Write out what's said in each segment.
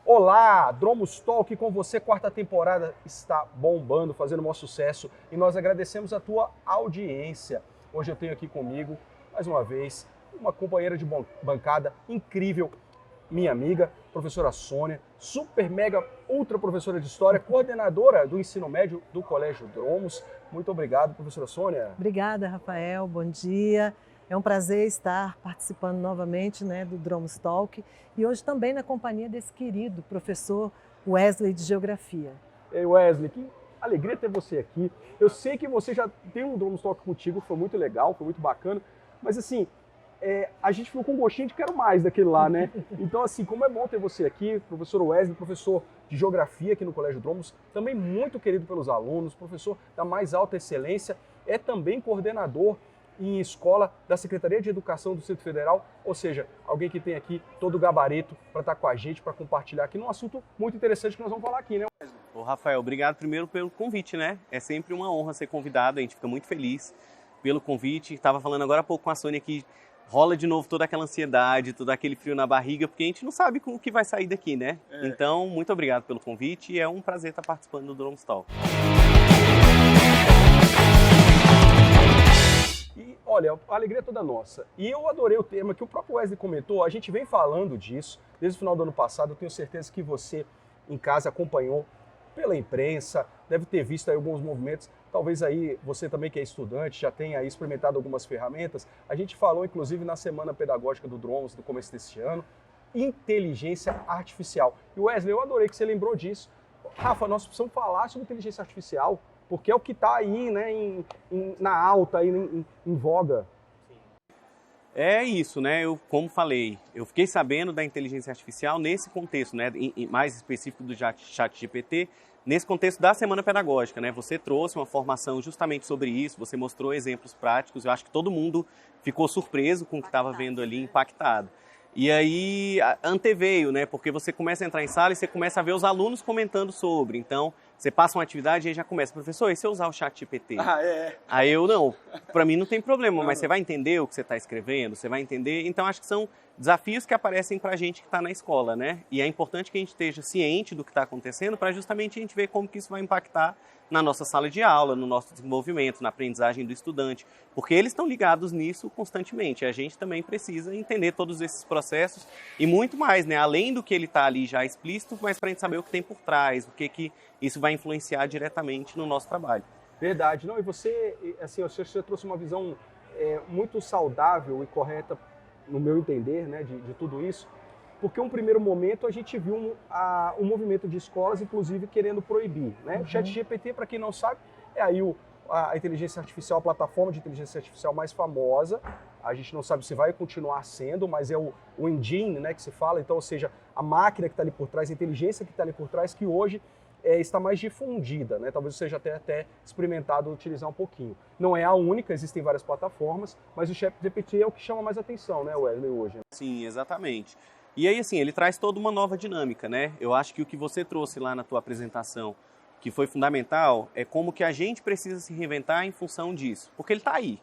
Olá, Dromos Talk com você, quarta temporada está bombando, fazendo o maior sucesso e nós agradecemos a tua audiência. Hoje eu tenho aqui comigo, mais uma vez, uma companheira de bancada incrível, minha amiga, professora Sônia, super mega ultra professora de História, coordenadora do ensino médio do Colégio Dromos. Muito obrigado, professora Sônia. Obrigada, Rafael, bom dia. É um prazer estar participando novamente do Dromos Talk e hoje também na companhia desse querido professor Wesley de Geografia. Ei Wesley, que alegria ter você aqui. Eu sei que você já tem um Dromos Talk contigo, foi muito legal, foi muito bacana, mas assim, a gente ficou com um gostinho de quero mais daquele lá, né? Então assim, como é bom ter você aqui, professor Wesley, professor de Geografia aqui no Colégio Dromos, também muito querido pelos alunos, professor da mais alta excelência, é também coordenador em escola da Secretaria de Educação do Distrito Federal, ou seja, alguém que tem aqui todo o gabarito para estar com a gente, para compartilhar aqui num assunto muito interessante que nós vamos falar aqui, né, Wesley? Ô, Rafael, obrigado primeiro pelo convite, né? É sempre uma honra ser convidado, a gente fica muito feliz pelo convite. Estava falando agora há pouco com a Sônia que rola de novo toda aquela ansiedade, todo aquele frio na barriga, porque a gente não sabe o que vai sair daqui, né? Então, muito obrigado pelo convite e é um prazer estar participando do Dromos Talk. E olha, a alegria é toda nossa. E eu adorei o tema que o próprio Wesley comentou, a gente vem falando disso desde o final do ano passado, eu tenho certeza que você em casa acompanhou pela imprensa, deve ter visto aí alguns movimentos, talvez aí você também que é estudante já tenha aí experimentado algumas ferramentas. A gente falou inclusive na Semana Pedagógica do Dromos, no começo deste ano, inteligência artificial. E Wesley, eu adorei que você lembrou disso. Rafa, nós precisamos falar sobre inteligência artificial, porque é o que está aí, né, na alta, aí, em voga. É isso, né? Eu, como falei, eu fiquei sabendo da inteligência artificial nesse contexto, né, mais específico do ChatGPT, nesse contexto da Semana Pedagógica, né? Você trouxe uma formação justamente sobre isso, você mostrou exemplos práticos, eu acho que todo mundo ficou surpreso com o que estava vendo ali, impactado. E aí anteveio, né? Porque você começa a entrar em sala e você começa a ver os alunos comentando sobre. Então, você passa uma atividade e aí já começa, professor, e se eu usar o ChatGPT? Aí eu, não, para mim não tem problema, mas você vai entender o que você está escrevendo, você vai entender. Então, acho que são desafios que aparecem para a gente que está na escola, né? E é importante que a gente esteja ciente do que está acontecendo para justamente a gente ver como que isso vai impactar na nossa sala de aula, no nosso desenvolvimento, na aprendizagem do estudante, porque eles estão ligados nisso constantemente. A gente também precisa entender todos esses processos e muito mais, né? Além do que ele está ali já explícito, mas para a gente saber o que tem por trás, o que isso vai influenciar diretamente no nosso trabalho. Verdade. Não, e você, assim, você trouxe uma visão muito saudável e correta, no meu entender, né, de tudo isso, porque um primeiro momento a gente viu um movimento de escolas, inclusive, querendo proibir, né? O ChatGPT, para quem não sabe, é aí a inteligência artificial, a plataforma de inteligência artificial mais famosa. A gente não sabe se vai continuar sendo, mas é o engine, né, que se fala, então, ou seja, a máquina que está ali por trás, a inteligência que está ali por trás, que hoje está mais difundida, né? Talvez você já tenha até experimentado utilizar um pouquinho. Não é a única, existem várias plataformas, mas o ChatGPT é o que chama mais atenção, né, Wesley, hoje. Sim, exatamente. E aí, assim, ele traz toda uma nova dinâmica, né? Eu acho que o que você trouxe lá na tua apresentação, que foi fundamental, é como que a gente precisa se reinventar em função disso. Porque ele está aí,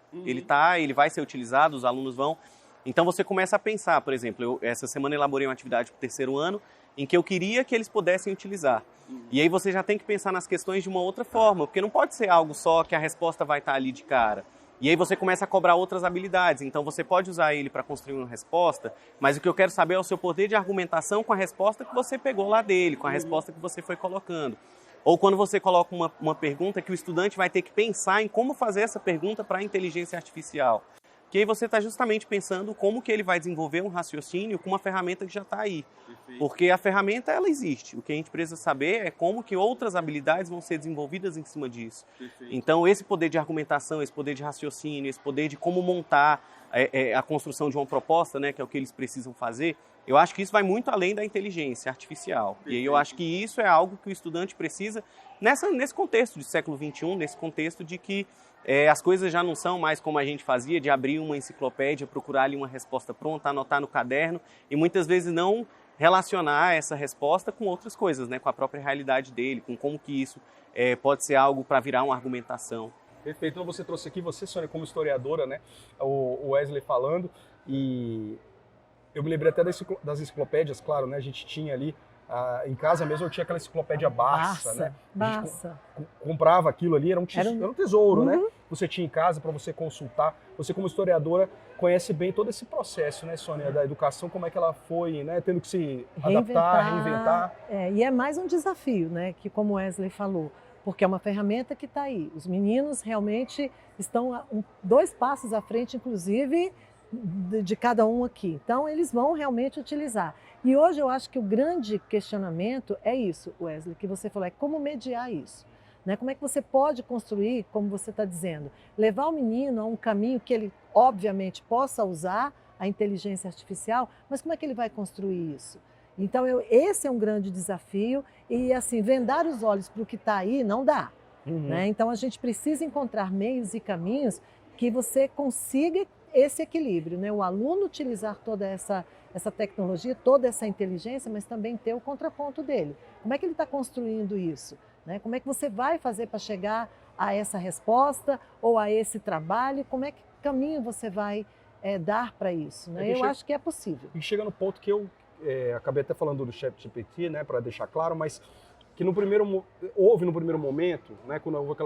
ele vai ser utilizado, os alunos vão. Então você começa a pensar, por exemplo, eu essa semana elaborei uma atividade para o terceiro ano, em que eu queria que eles pudessem utilizar. E aí você já tem que pensar nas questões de uma outra forma, porque não pode ser algo só que a resposta vai estar ali de cara. E aí você começa a cobrar outras habilidades. Então você pode usar ele para construir uma resposta, mas o que eu quero saber é o seu poder de argumentação com a resposta que você pegou lá dele, com a resposta que você foi colocando. Ou quando você coloca uma pergunta que o estudante vai ter que pensar em como fazer essa pergunta para a inteligência artificial. Que aí você está justamente pensando como que ele vai desenvolver um raciocínio com uma ferramenta que já está aí. Perfeito. Porque a ferramenta, ela existe. O que a gente precisa saber é como que outras habilidades vão ser desenvolvidas em cima disso. Perfeito. Então, esse poder de argumentação, esse poder de raciocínio, esse poder de como montar a construção de uma proposta, né, que é o que eles precisam fazer, eu acho que isso vai muito além da inteligência artificial. Perfeito. E aí eu acho que isso é algo que o estudante precisa, nesse contexto de século XXI, nesse contexto de que as coisas já não são mais como a gente fazia, de abrir uma enciclopédia, procurar ali uma resposta pronta, anotar no caderno e muitas vezes não relacionar essa resposta com outras coisas, né? Com a própria realidade dele, com como que isso pode ser algo para virar uma argumentação. Perfeito. Então você trouxe aqui, você, Sônia, como historiadora, né? O Wesley falando, e eu me lembrei até das enciclopédias, claro, né? A gente tinha ali Em casa mesmo eu tinha aquela enciclopédia Barça, né? Barça. Comprava aquilo ali, era um tesouro, né? Uhum. Você tinha em casa para você consultar. Você, como historiadora, conhece bem todo esse processo, né, Sônia, da educação, como é que ela foi, né, tendo que se adaptar, reinventar. E é mais um desafio, né, que como Wesley falou, porque é uma ferramenta que está aí. Os meninos realmente estão 2 passos à frente, inclusive, de cada um aqui. Então, eles vão realmente utilizar. E hoje eu acho que o grande questionamento é isso, Wesley, que você falou, é como mediar isso. Né? Como é que você pode construir, como você está dizendo, levar o menino a um caminho que ele, obviamente, possa usar a inteligência artificial, mas como é que ele vai construir isso? Então, esse é um grande desafio e, assim, vendar os olhos para o que está aí não dá. Né? Então, a gente precisa encontrar meios e caminhos que você consiga esse equilíbrio, né? O aluno utilizar toda essa tecnologia, toda essa inteligência, mas também ter o contraponto dele. Como é que ele está construindo isso? Né? Como é que você vai fazer para chegar a essa resposta ou a esse trabalho? Como é que caminho você vai dar para isso? Né? Eu acho que é possível. E chega no ponto que eu acabei até falando do ChatGPT, né, para deixar claro, mas que houve no primeiro momento, né, quando houve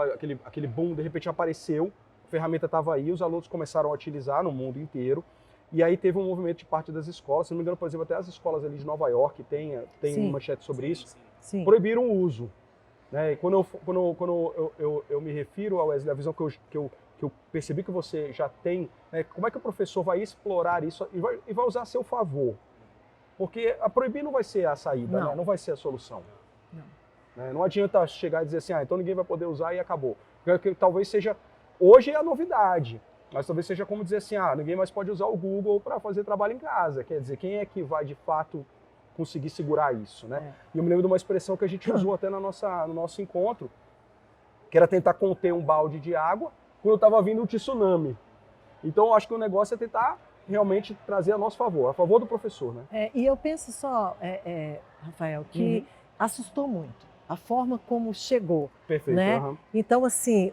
aquele boom, de repente apareceu, a ferramenta estava aí, os alunos começaram a utilizar no mundo inteiro, e aí teve um movimento de parte das escolas, se não me engano, por exemplo, até as escolas ali de Nova York tem uma manchete sobre isso, proibiram o uso. Né? E quando eu me refiro ao Wesley, a visão que eu percebi que você já tem, né, como é que o professor vai explorar isso e vai usar a seu favor? Porque a proibir não vai ser a saída, não, né? Não vai ser a solução. Não adianta chegar e dizer assim, então ninguém vai poder usar e acabou. Porque talvez seja, hoje é a novidade, mas talvez seja como dizer assim, ninguém mais pode usar o Google para fazer trabalho em casa. Quer dizer, quem é que vai de fato conseguir segurar isso, né? E eu me lembro de uma expressão que a gente usou até no nosso encontro, que era tentar conter um balde de água quando estava vindo um tsunami. Então, eu acho que o negócio é tentar realmente trazer a nosso favor, a favor do professor, né? E eu penso só, Rafael, que assustou muito a forma como chegou. Perfeito. Né? Então, assim,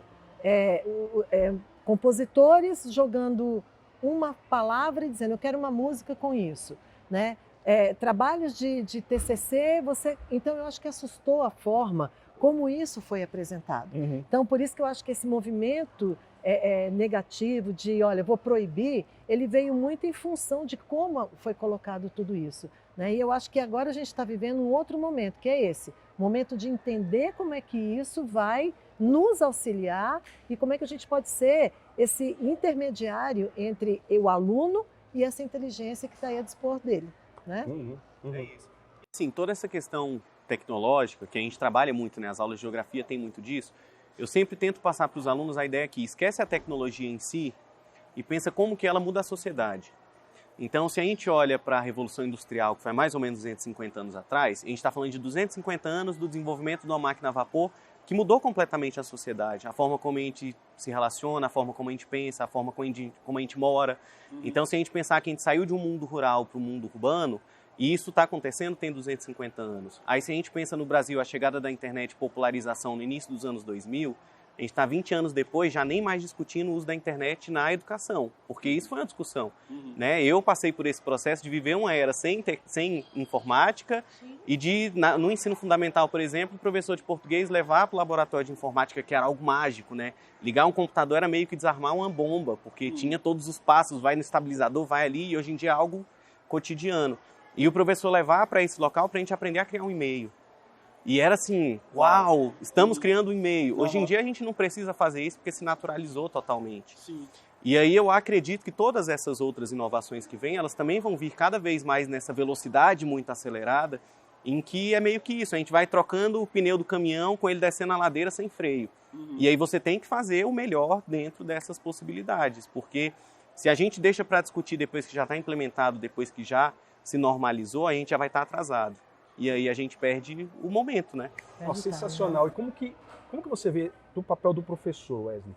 compositores jogando uma palavra e dizendo, eu quero uma música com isso, né? Trabalhos de TCC, então eu acho que assustou a forma como isso foi apresentado. Então, por isso que eu acho que esse movimento negativo de, olha, vou proibir, ele veio muito em função de como foi colocado tudo isso. Né? E eu acho que agora a gente está vivendo um outro momento, que é esse, momento de entender como é que isso vai nos auxiliar e como é que a gente pode ser esse intermediário entre o aluno e essa inteligência que está aí a dispor dele. Né? É isso. Sim, toda essa questão tecnológica, que a gente trabalha muito, né? As aulas de geografia tem muito disso, eu sempre tento passar para os alunos a ideia que esquece a tecnologia em si e pensa como que ela muda a sociedade. Então, se a gente olha para a Revolução Industrial, que foi mais ou menos 250 anos atrás, a gente está falando de 250 anos do desenvolvimento de uma máquina a vapor que mudou completamente a sociedade, a forma como a gente se relaciona, a forma como a gente pensa, a forma como a gente mora. Então, se a gente pensar que a gente saiu de um mundo rural para o mundo urbano, e isso está acontecendo tem 250 anos. Aí, se a gente pensa no Brasil, a chegada da internet, popularização no início dos anos 2000, a gente está 20 anos depois já nem mais discutindo o uso da internet na educação, porque isso foi uma discussão. Né? Eu passei por esse processo de viver uma era sem informática e no ensino fundamental, por exemplo, o professor de português levar para o laboratório de informática, que era algo mágico, né? Ligar um computador era meio que desarmar uma bomba, porque tinha todos os passos, vai no estabilizador, vai ali, e hoje em dia é algo cotidiano. E o professor levar para esse local para a gente aprender a criar um e-mail. E era assim, uau, estamos criando um e-mail. Hoje em dia a gente não precisa fazer isso porque se naturalizou totalmente. Sim. E aí eu acredito que todas essas outras inovações que vêm, elas também vão vir cada vez mais nessa velocidade muito acelerada, em que é meio que isso, a gente vai trocando o pneu do caminhão com ele descendo a ladeira sem freio. E aí você tem que fazer o melhor dentro dessas possibilidades, porque se a gente deixa para discutir depois que já está implementado, depois que já se normalizou, a gente já vai estar atrasado. E aí a gente perde o momento, né? Nossa, sensacional. E como que você vê do papel do professor, Wesley?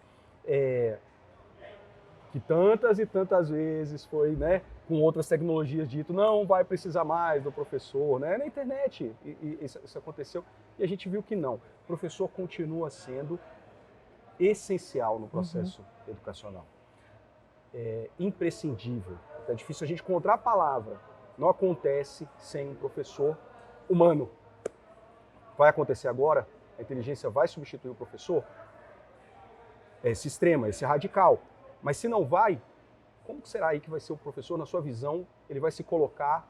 Que tantas e tantas vezes foi, né, com outras tecnologias dito, não vai precisar mais do professor, né? Na internet isso aconteceu e a gente viu que não. O professor continua sendo essencial no processo educacional. É imprescindível. É difícil a gente encontrar a palavra. Não acontece sem um professor humano. Vai acontecer agora? A inteligência vai substituir o professor? Esse extremo, esse radical. Mas se não vai, como que será aí que vai ser o professor, na sua visão, ele vai se colocar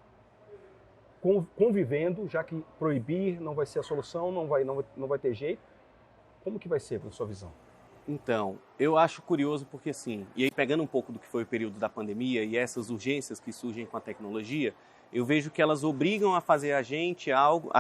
convivendo, já que proibir não vai ser a solução, não vai ter jeito. Como que vai ser, na sua visão? Então, eu acho curioso porque assim, e aí pegando um pouco do que foi o período da pandemia e essas urgências que surgem com a tecnologia, eu vejo que elas obrigam a fazer a gente algo,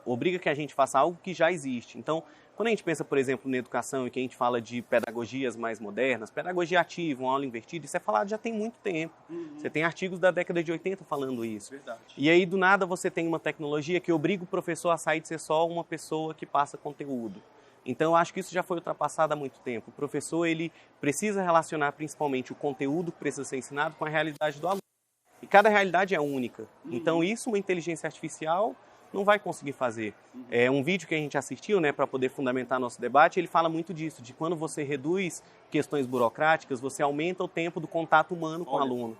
obriga que a gente faça algo que já existe. Então, quando a gente pensa, por exemplo, na educação e que a gente fala de pedagogias mais modernas, pedagogia ativa, uma aula invertida, isso é falado já tem muito tempo. Você tem artigos da década de 80 falando isso. Verdade. E aí, do nada, você tem uma tecnologia que obriga o professor a sair de ser só uma pessoa que passa conteúdo. Então, eu acho que isso já foi ultrapassado há muito tempo. O professor, ele precisa relacionar principalmente o conteúdo que precisa ser ensinado com a realidade do aluno. E cada realidade é única. Então, isso uma inteligência artificial não vai conseguir fazer. É um vídeo que a gente assistiu, né, para poder fundamentar nosso debate, ele fala muito disso, de quando você reduz questões burocráticas, você aumenta o tempo do contato humano com o aluno.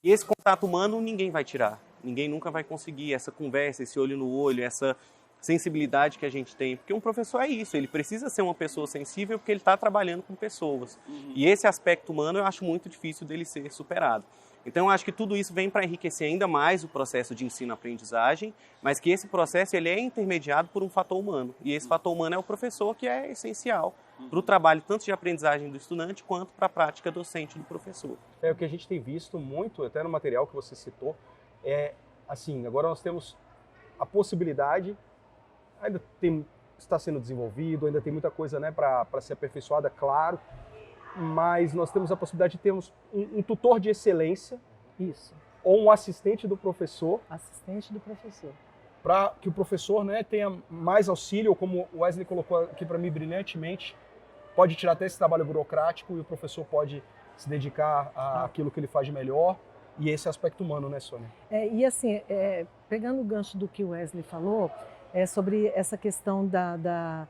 E esse contato humano ninguém vai tirar. Ninguém nunca vai conseguir essa conversa, esse olho no olho, essa sensibilidade que a gente tem, porque um professor é isso, ele precisa ser uma pessoa sensível porque ele está trabalhando com pessoas. E esse aspecto humano eu acho muito difícil dele ser superado. Então eu acho que tudo isso vem para enriquecer ainda mais o processo de ensino-aprendizagem, mas que esse processo ele é intermediado por um fator humano. E esse fator humano é o professor, que é essencial para o trabalho tanto de aprendizagem do estudante quanto para a prática docente do professor. É o que a gente tem visto muito, até no material que você citou, assim, agora nós temos a possibilidade, ainda está sendo desenvolvido, ainda tem muita coisa, né, para ser aperfeiçoada, claro, mas nós temos a possibilidade de termos um tutor de excelência. Isso. Ou um assistente do professor. Assistente do professor. Para que o professor, né, tenha mais auxílio, ou como o Wesley colocou aqui para mim brilhantemente, pode tirar até esse trabalho burocrático e o professor pode se dedicar àquilo que ele faz de melhor. E esse aspecto humano, né, Sônia? E assim, pegando o gancho do que o Wesley falou, sobre essa questão da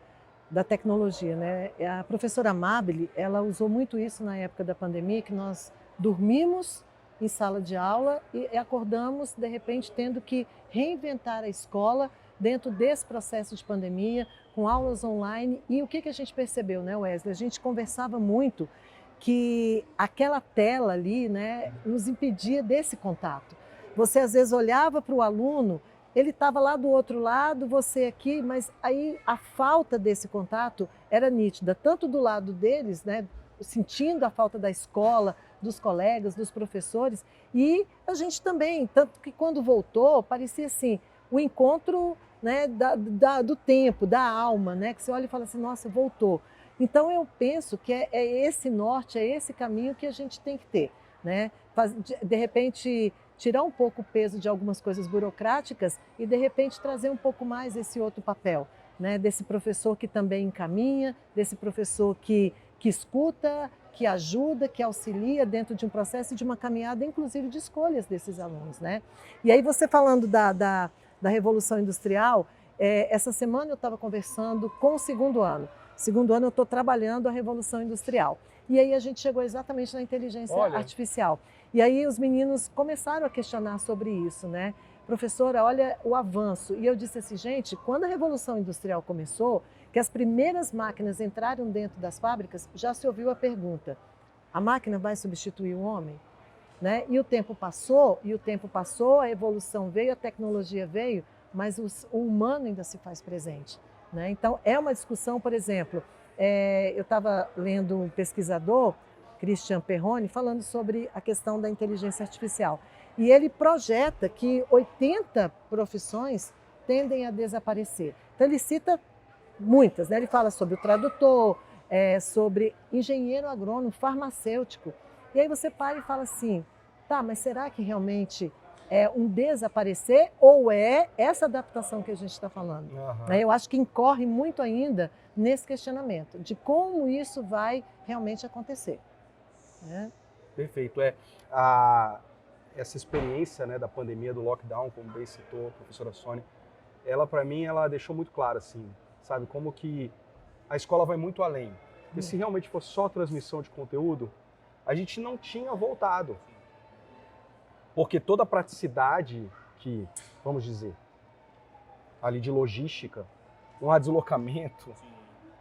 tecnologia, né? A professora Amabile, ela usou muito isso na época da pandemia, que nós dormimos em sala de aula e acordamos, de repente, tendo que reinventar a escola dentro desse processo de pandemia, com aulas online. E o que a gente percebeu, né, Wesley? A gente conversava muito que aquela tela ali, né, nos impedia desse contato. Você, às vezes, olhava para o aluno, ele estava lá do outro lado, você aqui, mas aí a falta desse contato era nítida, tanto do lado deles, né, sentindo a falta da escola, dos colegas, dos professores, e a gente também, tanto que quando voltou, parecia assim, o encontro, né, do tempo, da alma, né, que você olha e fala assim, nossa, voltou. Então eu penso que é esse norte, é esse caminho que a gente tem que ter, né? De repente tirar um pouco o peso de algumas coisas burocráticas e de repente trazer um pouco mais esse outro papel, né? Desse professor que também encaminha, desse professor que escuta, que ajuda, que auxilia dentro de um processo de uma caminhada, inclusive de escolhas desses alunos, né? E aí você falando da Revolução Industrial, essa semana eu estava conversando com o segundo ano. Segundo ano eu estou trabalhando a Revolução Industrial. E aí a gente chegou exatamente na inteligência artificial. E aí os meninos começaram a questionar sobre isso, né? Professora, olha o avanço. E eu disse assim, gente, quando a Revolução Industrial começou, que as primeiras máquinas entraram dentro das fábricas, já se ouviu a pergunta, a máquina vai substituir o homem? Né? E o tempo passou, a evolução veio, a tecnologia veio, mas o humano ainda se faz presente. Né? Então, é uma discussão, por exemplo, eu estava lendo um pesquisador, Christian Perrone, falando sobre a questão da inteligência artificial. E ele projeta que 80 profissões tendem a desaparecer. Então, ele cita muitas, né? Ele fala sobre o tradutor, sobre engenheiro agrônomo, farmacêutico. E aí você para e fala assim, tá, mas será que realmente é um desaparecer ou é essa adaptação que a gente está falando? Uhum. Eu acho que incorre muito ainda nesse questionamento de como isso vai realmente acontecer. Né? Perfeito. Essa experiência, né, da pandemia, do lockdown, como bem citou a professora Sônia, ela, para mim, ela deixou muito claro, assim, sabe, como que a escola vai muito além. Porque se realmente fosse só transmissão de conteúdo, a gente não tinha voltado. Porque toda a praticidade que, vamos dizer, ali de logística, não há deslocamento.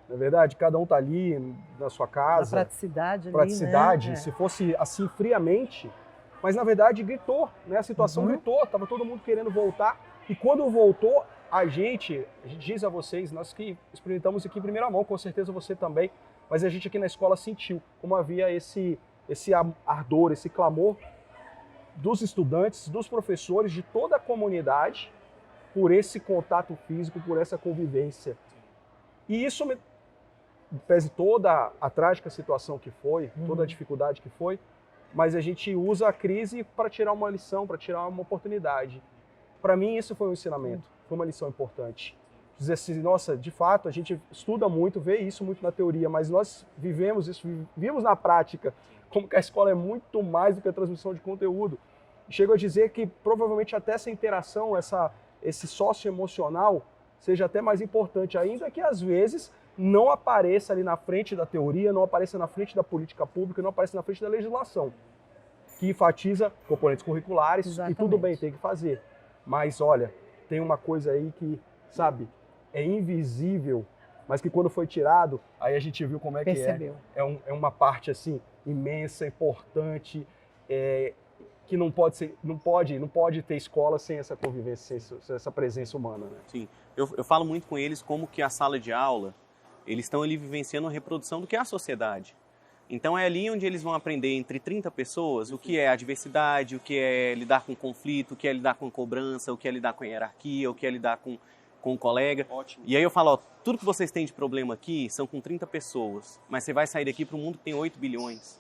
Na verdade, cada um está ali na sua casa. A praticidade ali, praticidade, né? se fosse assim friamente, mas na verdade gritou, né? A situação gritou, estava todo mundo querendo voltar. E quando voltou, a gente diz a vocês, nós que experimentamos aqui em primeira mão, com certeza você também, mas a gente aqui na escola sentiu como havia esse ardor, esse clamor dos estudantes, dos professores, de toda a comunidade, por esse contato físico, por essa convivência. E isso, pese toda a trágica situação que foi, toda a dificuldade que foi, mas a gente usa a crise para tirar uma lição, para tirar uma oportunidade. Para mim, isso foi um ensinamento, foi uma lição importante. Dizer assim, nossa, de fato, a gente estuda muito, vê isso muito na teoria, mas nós vivemos isso, vimos na prática, como que a escola é muito mais do que a transmissão de conteúdo. Chego a dizer que provavelmente até essa interação, esse socioemocional, seja até mais importante, ainda que às vezes não apareça ali na frente da teoria, não apareça na frente da política pública, não apareça na frente da legislação, que enfatiza componentes curriculares. Exatamente. E tudo bem, tem que fazer. Mas olha, tem uma coisa aí que, sabe, é invisível, mas que quando foi tirado, aí a gente viu como é Percebeu. Que é. É uma parte assim imensa, importante, que não pode ter escola sem essa convivência, sem essa presença humana, né? Sim, eu falo muito com eles como que a sala de aula, eles estão ali vivenciando a reprodução do que é a sociedade. Então é ali onde eles vão aprender entre 30 pessoas o que é a diversidade, o que é lidar com conflito, o que é lidar com cobrança, o que é lidar com hierarquia, o que é lidar com um colega. Ótimo. E aí eu falo, ó, tudo que vocês têm de problema aqui são com 30 pessoas, mas você vai sair daqui para um mundo que tem 8 bilhões.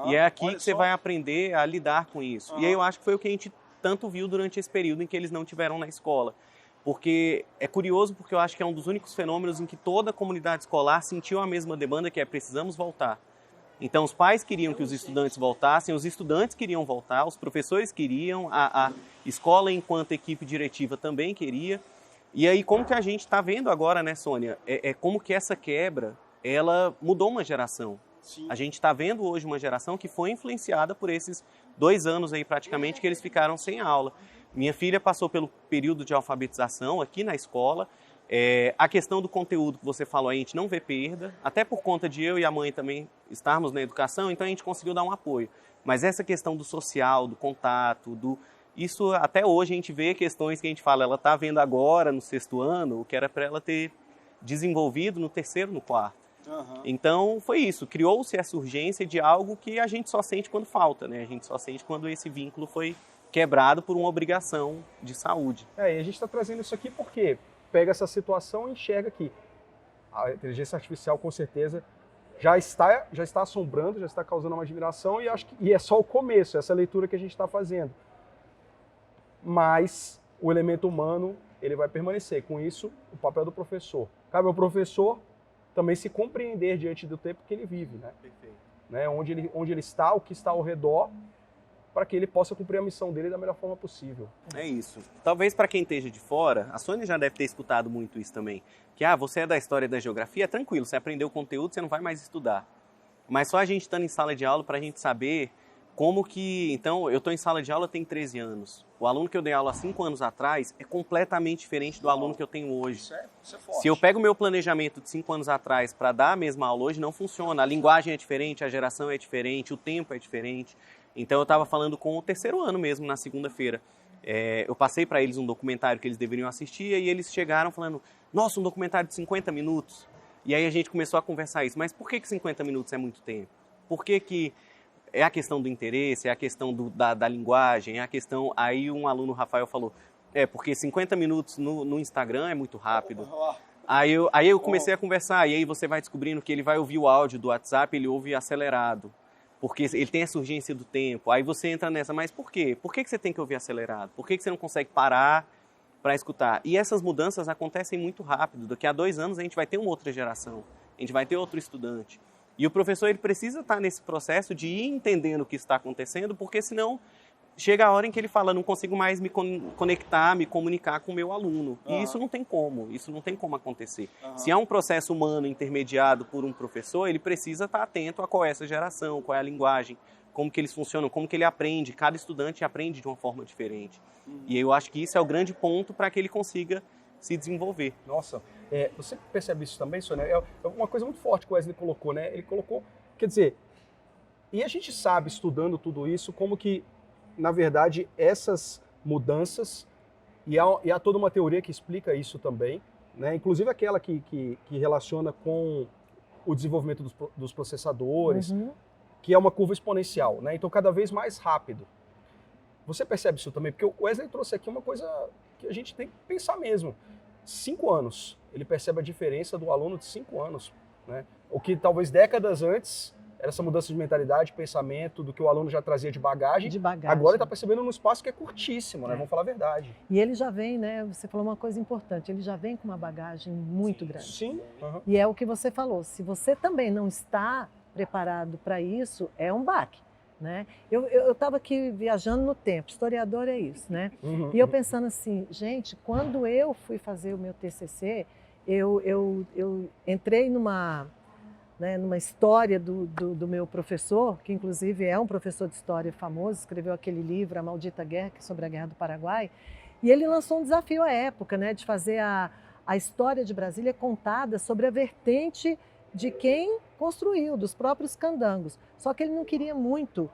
E é aqui que você vai aprender a lidar com isso. E aí eu acho que foi o que a gente tanto viu durante esse período em que eles não tiveram na escola. Porque é curioso, porque eu acho que é um dos únicos fenômenos em que toda a comunidade escolar sentiu a mesma demanda, que é precisamos voltar. Então os pais queriam que os estudantes voltassem, os estudantes queriam voltar, os professores queriam, a escola enquanto equipe diretiva também queria. E aí como que a gente está vendo agora, né, Sônia, como que essa quebra, ela mudou uma geração. Sim. A gente está vendo hoje uma geração que foi influenciada por esses 2 anos aí praticamente que eles ficaram sem aula. Minha filha passou pelo período de alfabetização aqui na escola. A questão do conteúdo que você falou, a gente não vê perda, até por conta de eu e a mãe também estarmos na educação, então a gente conseguiu dar um apoio. Mas essa questão do social, do contato, isso até hoje a gente vê questões que a gente fala, ela está vendo agora no 6º ano, o que era para ela ter desenvolvido no 3º, no 4º. Então foi isso, criou-se essa urgência de algo que a gente só sente quando falta, né? A gente só sente quando esse vínculo foi quebrado por uma obrigação de saúde. E a gente está trazendo isso aqui porque pega essa situação e enxerga que a inteligência artificial com certeza já está assombrando, já está causando uma admiração e é só o começo, essa leitura que a gente está fazendo. Mas o elemento humano, ele vai permanecer. Com isso, o papel do professor. Cabe ao professor também se compreender diante do tempo que ele vive, né? Perfeito. Né? Onde ele está, o que está ao redor, para que ele possa cumprir a missão dele da melhor forma possível. É isso. Talvez para quem esteja de fora, a Sônia já deve ter escutado muito isso também, que você é da história e da geografia, é tranquilo, você aprendeu o conteúdo, você não vai mais estudar. Mas só a gente estando em sala de aula para a gente saber como que... Então, eu estou em sala de aula tem 13 anos. O aluno que eu dei aula há 5 anos atrás é completamente diferente do aluno que eu tenho hoje. Isso é forte. Se eu pego o meu planejamento de 5 anos atrás para dar a mesma aula hoje, não funciona. A linguagem é diferente, a geração é diferente, o tempo é diferente. Então, eu estava falando com o 3º ano mesmo, na segunda-feira. Eu passei para eles um documentário que eles deveriam assistir e eles chegaram falando, nossa, um documentário de 50 minutos. E aí a gente começou a conversar isso. Mas por que 50 minutos é muito tempo? Por que é a questão do interesse, é a questão da linguagem, é a questão... Aí um aluno, Rafael, falou, porque 50 minutos no Instagram é muito rápido. Aí eu comecei a conversar, e aí você vai descobrindo que ele vai ouvir o áudio do WhatsApp, ele ouve acelerado, porque ele tem essa urgência do tempo. Aí você entra nessa, mas por quê? Por que você tem que ouvir acelerado? Por que você não consegue parar para escutar? E essas mudanças acontecem muito rápido. Daqui a 2 anos a gente vai ter uma outra geração, a gente vai ter outro estudante. E o professor ele precisa estar nesse processo de ir entendendo o que está acontecendo, porque senão chega a hora em que ele fala, não consigo mais me conectar, me comunicar com o meu aluno. E isso não tem como acontecer. Se é um processo humano intermediado por um professor, ele precisa estar atento a qual é essa geração, qual é a linguagem, como que eles funcionam, como que ele aprende. Cada estudante aprende de uma forma diferente. E eu acho que isso é o grande ponto para que ele consiga se desenvolver. Nossa, você percebe isso também, Sônia? É uma coisa muito forte que o Wesley colocou, né? Ele colocou, quer dizer, e a gente sabe, estudando tudo isso, como que, na verdade, essas mudanças, e há toda uma teoria que explica isso também, né? Inclusive aquela que relaciona com o desenvolvimento dos processadores, que é uma curva exponencial, né? Então, cada vez mais rápido. Você percebe isso também? Porque o Wesley trouxe aqui uma coisa que a gente tem que pensar mesmo. 5 anos, ele percebe a diferença do aluno de 5 anos, né? O que talvez décadas antes era essa mudança de mentalidade, pensamento, do que o aluno já trazia de bagagem. Agora ele está percebendo num espaço que é curtíssimo, né? Vamos falar a verdade. E ele já vem, né? Você falou uma coisa importante, ele já vem com uma bagagem muito grande. Sim. E é o que você falou, se você também não está preparado para isso, é um baque, né? Eu estava aqui viajando no tempo, historiador é isso, né? E eu pensando assim, gente, quando eu fui fazer o meu TCC, eu entrei numa história do meu professor, que inclusive é um professor de história famoso, escreveu aquele livro, A Maldita Guerra, que é sobre a Guerra do Paraguai, e ele lançou um desafio à época, né, de fazer a história de Brasília contada sobre a vertente de quem construiu, dos próprios candangos. Só que ele não queria muito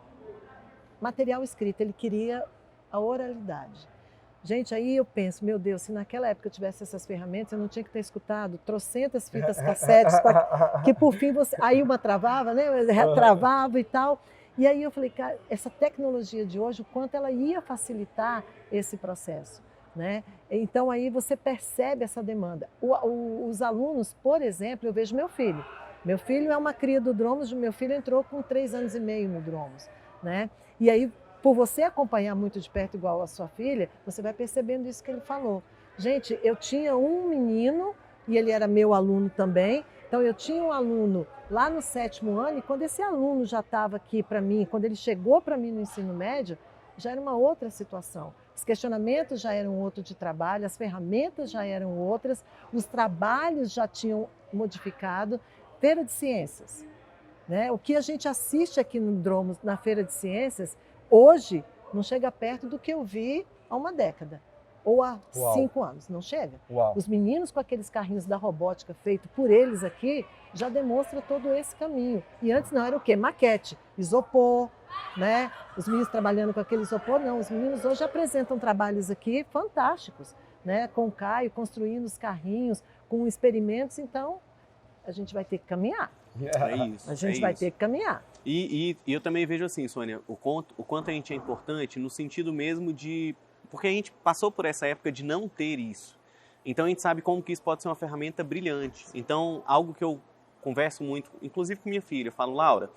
material escrito, ele queria a oralidade. Gente, aí eu penso, meu Deus, se naquela época eu tivesse essas ferramentas, eu não tinha que ter escutado trocentas fitas cassetes, que por fim aí uma travava, né? Travava e tal. E aí eu falei, cara, essa tecnologia de hoje, o quanto ela ia facilitar esse processo, né? Então aí você percebe essa demanda. Os alunos, por exemplo, eu vejo meu filho. Meu filho é uma cria do Dromos, meu filho entrou com 3 anos e meio no Dromos, né? E aí, por você acompanhar muito de perto igual a sua filha, você vai percebendo isso que ele falou. Gente, eu tinha um menino, e ele era meu aluno também, então eu tinha um aluno lá no 7º ano, e quando esse aluno já estava aqui para mim, quando ele chegou para mim no ensino médio, já era uma outra situação. Os questionamentos já eram outro de trabalho, as ferramentas já eram outras, os trabalhos já tinham modificado. Feira de Ciências, né? O que a gente assiste aqui no Dromos, na Feira de Ciências, hoje não chega perto do que eu vi há uma década ou há 5 anos, não chega. Os meninos com aqueles carrinhos da robótica feito por eles aqui já demonstra todo esse caminho. E antes não era o quê? Maquete, isopor, né? Os meninos trabalhando com aquele isopor, não. Os meninos hoje apresentam trabalhos aqui fantásticos, né? Com o Caio construindo os carrinhos, com experimentos, então a gente vai ter que caminhar. É isso. A gente vai ter que caminhar. E eu também vejo assim, Sônia, o quanto a gente é importante no sentido mesmo de... Porque a gente passou por essa época de não ter isso. Então a gente sabe como que isso pode ser uma ferramenta brilhante. Então, algo que eu converso muito, inclusive com minha filha, eu falo, Laura,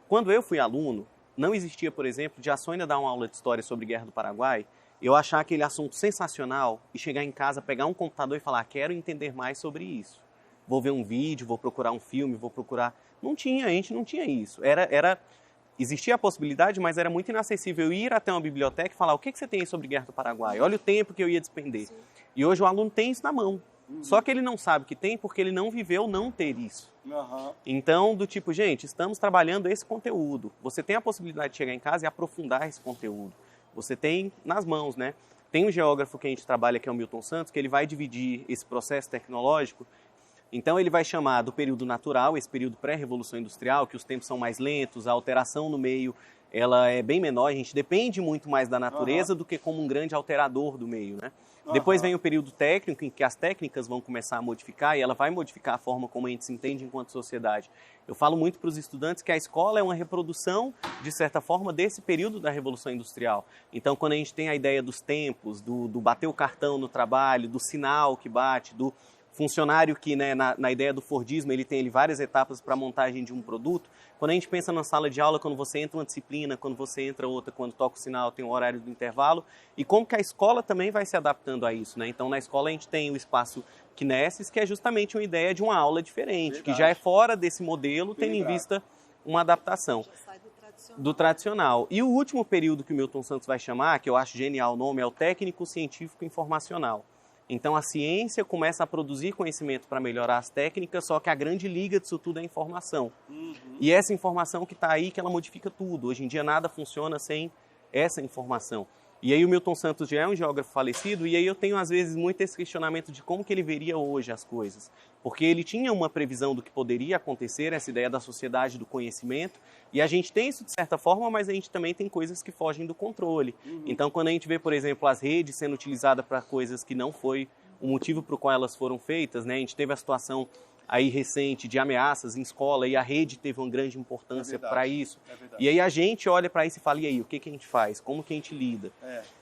quando eu fui aluno, não existia, por exemplo, de a Sônia dar uma aula de história sobre Guerra do Paraguai, eu achar aquele assunto sensacional e chegar em casa, pegar um computador e falar, quero entender mais sobre isso. Vou ver um vídeo, vou procurar um filme, vou procurar... Não tinha, a gente não tinha isso. Existia a possibilidade, mas era muito inacessível ir até uma biblioteca e falar, o que você tem aí sobre Guerra do Paraguai? Olha o tempo que eu ia despender. Sim. E hoje o aluno tem isso na mão. Só que ele não sabe que tem porque ele não viveu não ter isso. Então, do tipo, gente, estamos trabalhando esse conteúdo. Você tem a possibilidade de chegar em casa e aprofundar esse conteúdo. Você tem nas mãos, né? Tem um geógrafo que a gente trabalha, que é o Milton Santos, que ele vai dividir esse processo tecnológico. Então ele vai chamar do período natural, esse período pré-revolução industrial, que os tempos são mais lentos, a alteração no meio ela é bem menor, a gente depende muito mais da natureza do que como um grande alterador do meio, né? Depois vem o período técnico, em que as técnicas vão começar a modificar e ela vai modificar a forma como a gente se entende enquanto sociedade. Eu falo muito para os estudantes que a escola é uma reprodução, de certa forma, desse período da Revolução Industrial. Então, quando a gente tem a ideia dos tempos, do bater o cartão no trabalho, do sinal que bate, do funcionário que, né, na ideia do Fordismo, ele tem várias etapas para a montagem de um produto. Quando a gente pensa na sala de aula, quando você entra uma disciplina, quando você entra outra, quando toca o sinal, tem o horário do intervalo, e como que a escola também vai se adaptando a isso, né? Então, na escola a gente tem o espaço Kinesis, que é justamente uma ideia de uma aula diferente, que já é fora desse modelo, tendo em vista uma adaptação do tradicional. E o último período que o Milton Santos vai chamar, que eu acho genial o nome, é o técnico científico informacional. Então a ciência começa a produzir conhecimento para melhorar as técnicas, só que a grande liga disso tudo é a informação. E essa informação que está aí, que ela modifica tudo. Hoje em dia nada funciona sem essa informação. E aí o Milton Santos já é um geógrafo falecido, e aí eu tenho às vezes muito esse questionamento de como que ele veria hoje as coisas. Porque ele tinha uma previsão do que poderia acontecer, essa ideia da sociedade do conhecimento, e a gente tem isso de certa forma, mas a gente também tem coisas que fogem do controle. Então quando a gente vê, por exemplo, as redes sendo utilizadas para coisas que não foi o motivo para o qual elas foram feitas, né? A gente teve a situação aí recente de ameaças em escola e a rede teve uma grande importância para isso. E aí a gente olha para isso e fala, e aí, o que a gente faz? Como que a gente lida?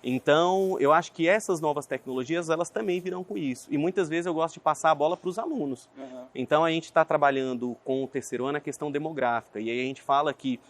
Então, eu acho que essas novas tecnologias, elas também virão com isso. E muitas vezes eu gosto de passar a bola para os alunos. Então, a gente está trabalhando com o terceiro ano a questão demográfica. E aí a gente fala que,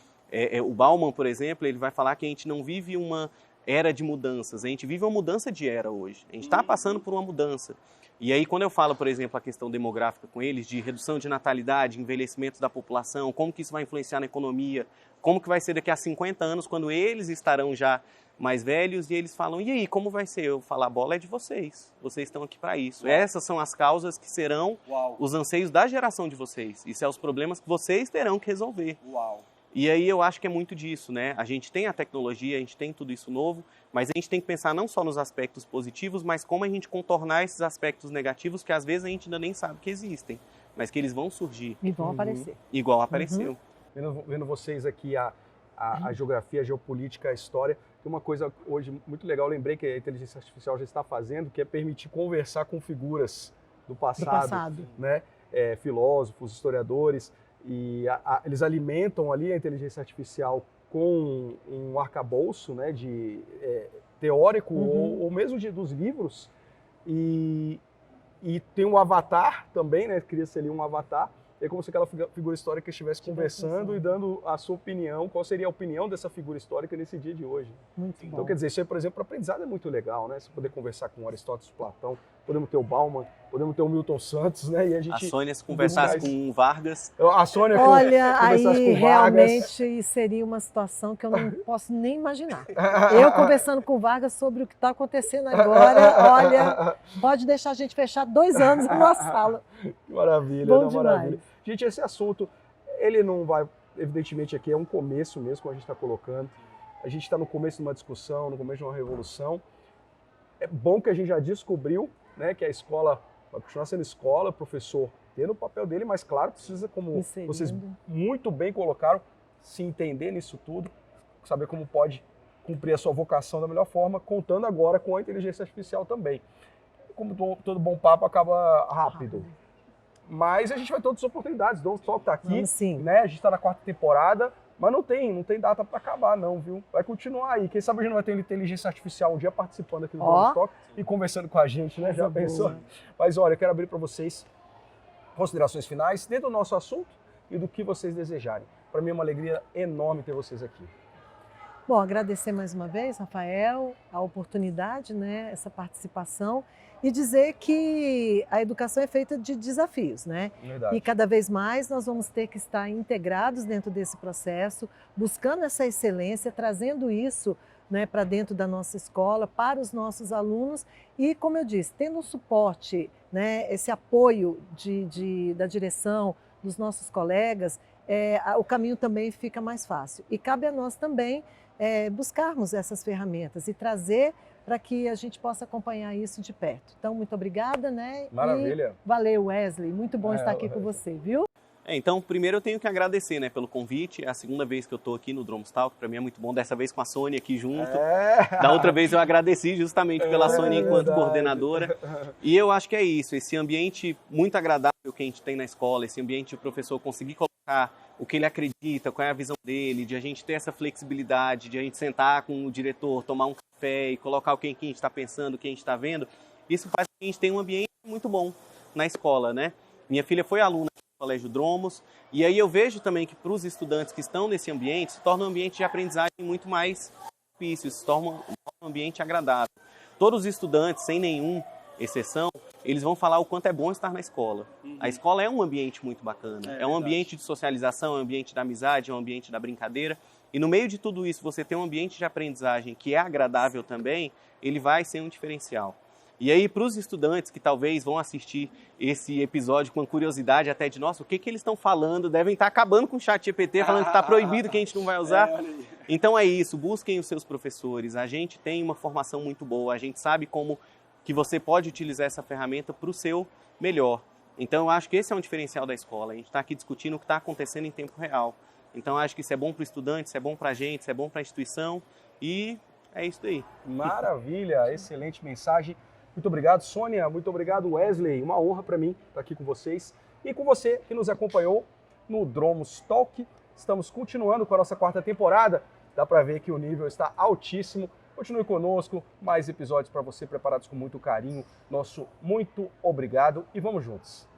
o Bauman, por exemplo, ele vai falar que a gente não vive uma era de mudanças, a gente vive uma mudança de era hoje. A gente está passando por uma mudança. E aí, quando eu falo, por exemplo, a questão demográfica com eles, de redução de natalidade, envelhecimento da população, como que isso vai influenciar na economia, como que vai ser daqui a 50 anos, quando eles estarão já mais velhos, e eles falam, e aí, como vai ser? Eu falo, a bola é de vocês estão aqui para isso. Essas são as causas que serão os anseios da geração de vocês. Isso é os problemas que vocês terão que resolver. E aí eu acho que é muito disso, né? A gente tem a tecnologia, a gente tem tudo isso novo, mas a gente tem que pensar não só nos aspectos positivos, mas como a gente contornar esses aspectos negativos que às vezes a gente ainda nem sabe que existem, mas que eles vão surgir. E vão aparecer. Igual apareceu. Vendo vocês aqui a geografia, a geopolítica, a história, tem uma coisa hoje muito legal, eu lembrei que a inteligência artificial já está fazendo, que é permitir conversar com figuras do passado. Né? Filósofos, historiadores, e eles alimentam ali a inteligência artificial com um arcabouço, né, de teórico ou mesmo dos livros, e tem um avatar também, né, cria-se ali um avatar, é como se aquela figura histórica estivesse conversando e dando a sua opinião, qual seria a opinião dessa figura histórica nesse dia de hoje. Então, quer dizer, isso aí, por exemplo, para aprendizado é muito legal, né? Você poder conversar com Aristóteles, Platão, podemos ter o Bauman, podemos ter o Milton Santos, né? E a Sônia se conversasse com o Vargas. A Sônia Olha, conversasse aí com o realmente seria uma situação que eu não posso nem imaginar. Eu conversando com o Vargas sobre o que está acontecendo agora, olha, pode deixar a gente fechar 2 anos numa sala. Que maravilha, Bom maravilha. Gente, esse assunto, ele não vai, evidentemente aqui é um começo mesmo, como a gente está colocando. A gente está no começo de uma discussão, no começo de uma revolução. É bom que a gente já descobriu, né, que a escola vai continuar sendo escola, o professor tendo o papel dele, mas claro, precisa, como vocês muito bem colocaram, se entender nisso tudo, saber como pode cumprir a sua vocação da melhor forma, contando agora com a inteligência artificial também. Como todo bom papo acaba rápido. Mas a gente vai ter outras oportunidades. Don't Talk tá aqui, né? A gente está na 4ª temporada, mas não tem data para acabar não, viu? Vai continuar aí. Quem sabe a gente não vai ter inteligência artificial um dia participando aqui do Don't Talk e conversando com a gente, né? Já pensou? Mas olha, eu quero abrir para vocês considerações finais dentro do nosso assunto e do que vocês desejarem. Para mim é uma alegria enorme ter vocês aqui. Bom, agradecer mais uma vez, Rafael, a oportunidade, né, essa participação, e dizer que a educação é feita de desafios, né? Verdade. E cada vez mais nós vamos ter que estar integrados dentro desse processo, buscando essa excelência, trazendo isso, né, para dentro da nossa escola, para os nossos alunos e, como eu disse, tendo um suporte, né, esse apoio da direção, dos nossos colegas, o caminho também fica mais fácil. E cabe a nós também buscarmos essas ferramentas e trazer para que a gente possa acompanhar isso de perto. Então, muito obrigada, né? Maravilha. E valeu, Wesley. Muito bom estar aqui com você, viu? Então, primeiro eu tenho que agradecer, né, pelo convite. É a 2ª vez que eu estou aqui no Drums Talk. Para mim é muito bom. Dessa vez com a Sônia aqui junto. Da outra vez eu agradeci justamente pela Sônia enquanto coordenadora. E eu acho que é isso. Esse ambiente muito agradável que a gente tem na escola, esse ambiente de o professor conseguir colocar o que ele acredita, qual é a visão dele, de a gente ter essa flexibilidade, de a gente sentar com o diretor, tomar um café e colocar o que a gente está pensando, o que a gente está vendo. Isso faz com que a gente tenha um ambiente muito bom na escola, né? Minha filha foi aluna do Colégio Dromos, e aí eu vejo também que para os estudantes que estão nesse ambiente, se torna um ambiente de aprendizagem muito mais propício, se torna um ambiente agradável. Todos os estudantes, sem nenhuma exceção, eles vão falar o quanto é bom estar na escola. A escola é um ambiente muito bacana, é um ambiente de socialização, é um ambiente da amizade, é um ambiente da brincadeira, e no meio de tudo isso, você ter um ambiente de aprendizagem que é agradável também, ele vai ser um diferencial. E aí, para os estudantes que talvez vão assistir esse episódio com curiosidade até de, nossa, o que eles estão falando? Devem estar acabando com o ChatGPT, falando que está proibido, que a gente não vai usar. Então é isso, busquem os seus professores. A gente tem uma formação muito boa, a gente sabe como que você pode utilizar essa ferramenta para o seu melhor. Então eu acho que esse é um diferencial da escola. A gente está aqui discutindo o que está acontecendo em tempo real. Então eu acho que isso é bom para o estudante, isso é bom para a gente, isso é bom para a instituição e é isso aí. Maravilha, excelente mensagem. Muito obrigado, Sônia. Muito obrigado, Wesley. Uma honra para mim estar aqui com vocês e com você que nos acompanhou no Dromos Talk. Estamos continuando com a nossa 4ª temporada. Dá para ver que o nível está altíssimo. Continue conosco, mais episódios para você preparados com muito carinho. Nosso muito obrigado e vamos juntos.